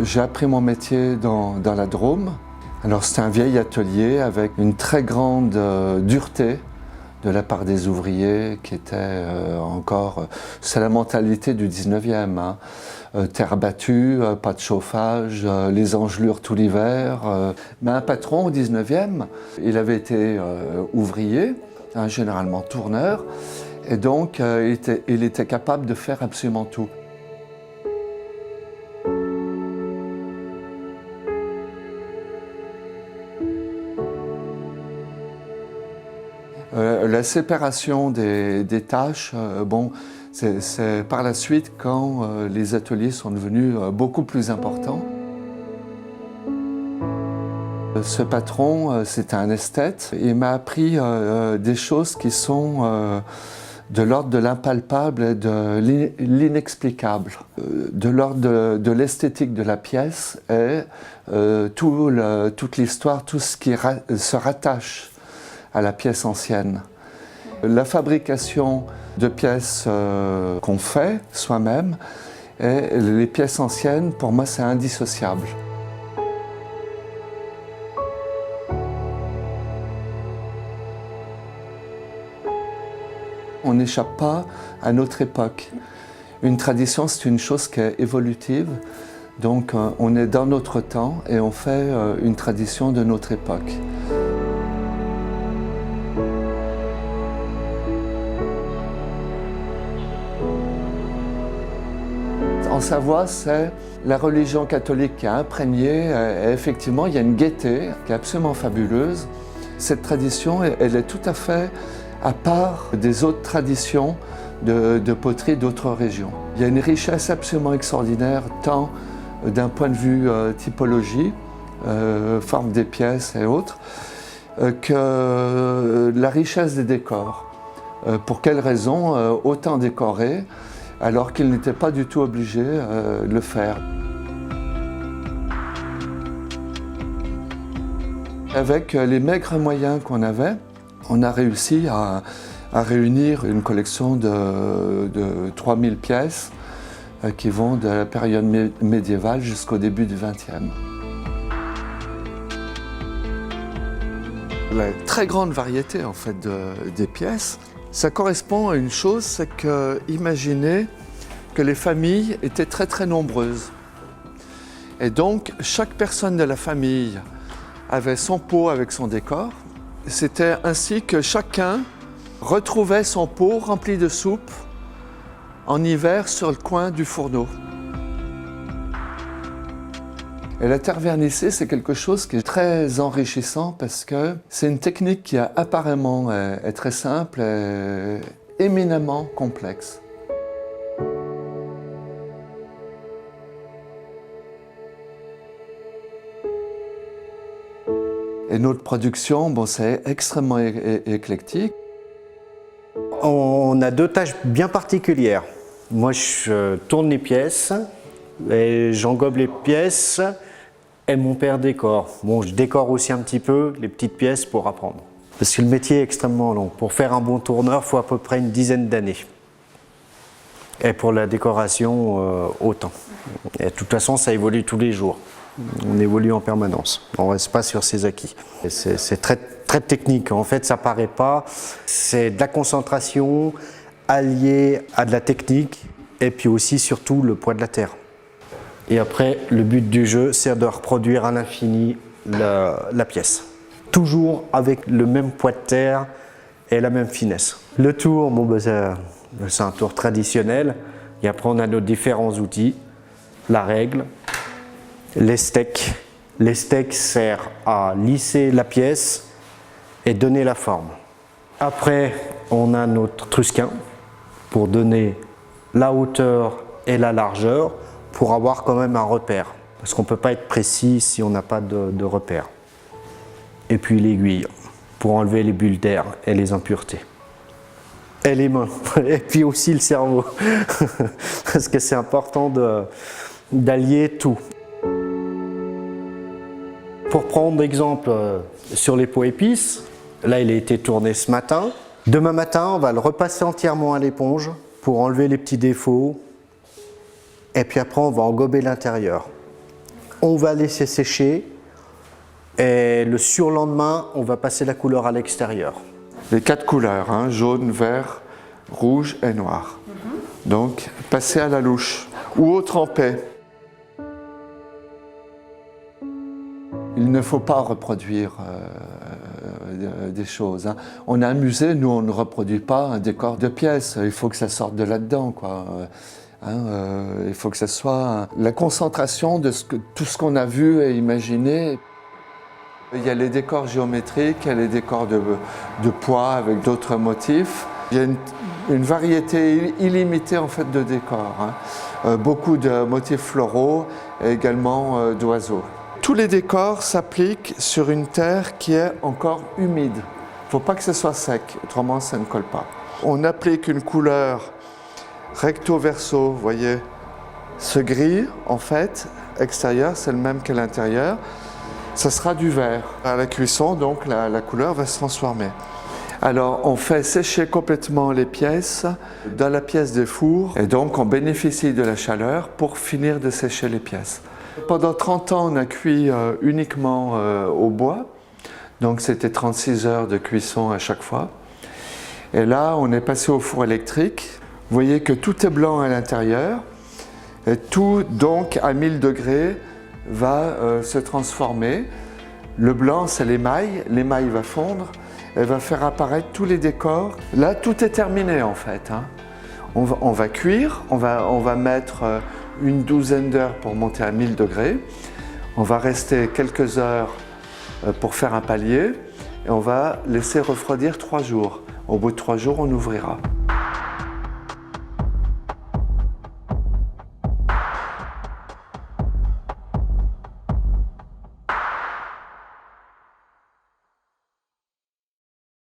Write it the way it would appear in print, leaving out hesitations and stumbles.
J'ai appris mon métier dans la Drôme. Alors c'était un vieil atelier avec une très grande dureté de la part des ouvriers qui étaient encore... c'est la mentalité du 19e. Hein. Terre battue, pas de chauffage, les engelures tout l'hiver. Mais un patron au 19e, il avait été ouvrier, hein, généralement tourneur, et donc il était capable de faire absolument tout. La séparation des tâches, bon, c'est par la suite quand les ateliers sont devenus beaucoup plus importants. Ce patron, c'est un esthète. Il m'a appris des choses qui sont de l'ordre de l'impalpable et de l'inexplicable, de l'ordre de l'esthétique de la pièce et toute l'histoire, tout ce qui se rattache à la pièce ancienne. La fabrication de pièces qu'on fait soi-même et les pièces anciennes, pour moi, c'est indissociable. On n'échappe pas à notre époque. Une tradition, c'est une chose qui est évolutive. Donc, on est dans notre temps et on fait une tradition de notre époque. En Savoie, c'est la religion catholique qui a imprégné, et effectivement, il y a une gaieté qui est absolument fabuleuse. Cette tradition, elle est tout à fait à part des autres traditions de poterie d'autres régions. Il y a une richesse absolument extraordinaire, tant d'un point de vue typologie, forme des pièces et autres, que la richesse des décors. Pour quelles raisons autant décorés alors qu'ils n'étaient pas du tout obligés de le faire. Avec les maigres moyens qu'on avait, on a réussi à réunir une collection de 3000 pièces qui vont de la période médiévale jusqu'au début du XXe. La très grande variété en fait des pièces, ça correspond à une chose, c'est que imaginez que les familles étaient très très nombreuses. Et donc chaque personne de la famille avait son pot avec son décor. C'était ainsi que chacun retrouvait son pot rempli de soupe en hiver sur le coin du fourneau. Et la terre vernissée, c'est quelque chose qui est très enrichissant parce que c'est une technique qui apparemment est très simple et éminemment complexe. Et notre production, bon, c'est extrêmement éclectique. On a deux tâches bien particulières. Moi, je tourne les pièces, et j'engobe les pièces, et mon père décore. Bon, je décore aussi un petit peu les petites pièces pour apprendre. Parce que le métier est extrêmement long. Pour faire un bon tourneur, il faut à peu près une dizaine d'années. Et pour la décoration, autant. Et de toute façon, ça évolue tous les jours. On évolue en permanence. On ne reste pas sur ses acquis. C'est très, très technique. En fait, ça ne paraît pas. C'est de la concentration alliée à de la technique et puis aussi, surtout, le poids de la terre. Et après, le but du jeu, c'est de reproduire à l'infini la pièce. Toujours avec le même poids de terre et la même finesse. Le tour, bon, c'est un tour traditionnel. Et après, on a nos différents outils. La règle, les steaks. Les steaks servent à lisser la pièce et donner la forme. Après, on a notre trusquin pour donner la hauteur et la largeur pour avoir quand même un repère. Parce qu'on ne peut pas être précis si on n'a pas de repère. Et puis l'aiguille pour enlever les bulles d'air et les impuretés. Et les mains. Et puis aussi le cerveau. Parce que c'est important d'allier tout. Pour prendre exemple sur les pots épices, là il a été tourné ce matin. Demain matin, on va le repasser entièrement à l'éponge pour enlever les petits défauts. Et puis après, on va engober l'intérieur. On va laisser sécher et le surlendemain, on va passer la couleur à l'extérieur. Les 4 couleurs, hein, jaune, vert, rouge et noir. Donc, passer à la louche ou au trempé. Il ne faut pas reproduire des choses. Hein. On a un musée, nous on ne reproduit pas un décor de pièces. Il faut que ça sorte de là-dedans, quoi. Il faut que ça soit la concentration de tout ce qu'on a vu et imaginé. Il y a les décors géométriques, il y a les décors de poids avec d'autres motifs. Il y a une variété illimitée en fait de décors. Hein. Beaucoup de motifs floraux et également d'oiseaux. Tous les décors s'appliquent sur une terre qui est encore humide. Il ne faut pas que ce soit sec, autrement ça ne colle pas. On applique une couleur recto verso, vous voyez, ce gris en fait, extérieur, c'est le même qu'à l'intérieur. Ça sera du vert. À la cuisson, donc, la couleur va se transformer. Alors, on fait sécher complètement les pièces dans la pièce des fours et donc on bénéficie de la chaleur pour finir de sécher les pièces. Pendant 30 ans, on a cuit uniquement au bois. Donc, c'était 36 heures de cuisson à chaque fois. Et là, on est passé au four électrique. Vous voyez que tout est blanc à l'intérieur et tout, donc, à 1000 degrés, va se transformer. Le blanc, c'est l'émail. L'émail va fondre et va faire apparaître tous les décors. Là, tout est terminé en fait. Hein. On va cuire, on va mettre une douzaine d'heures pour monter à 1000 degrés. On va rester quelques heures pour faire un palier et on va laisser refroidir 3 jours. Au bout de 3 jours, on ouvrira.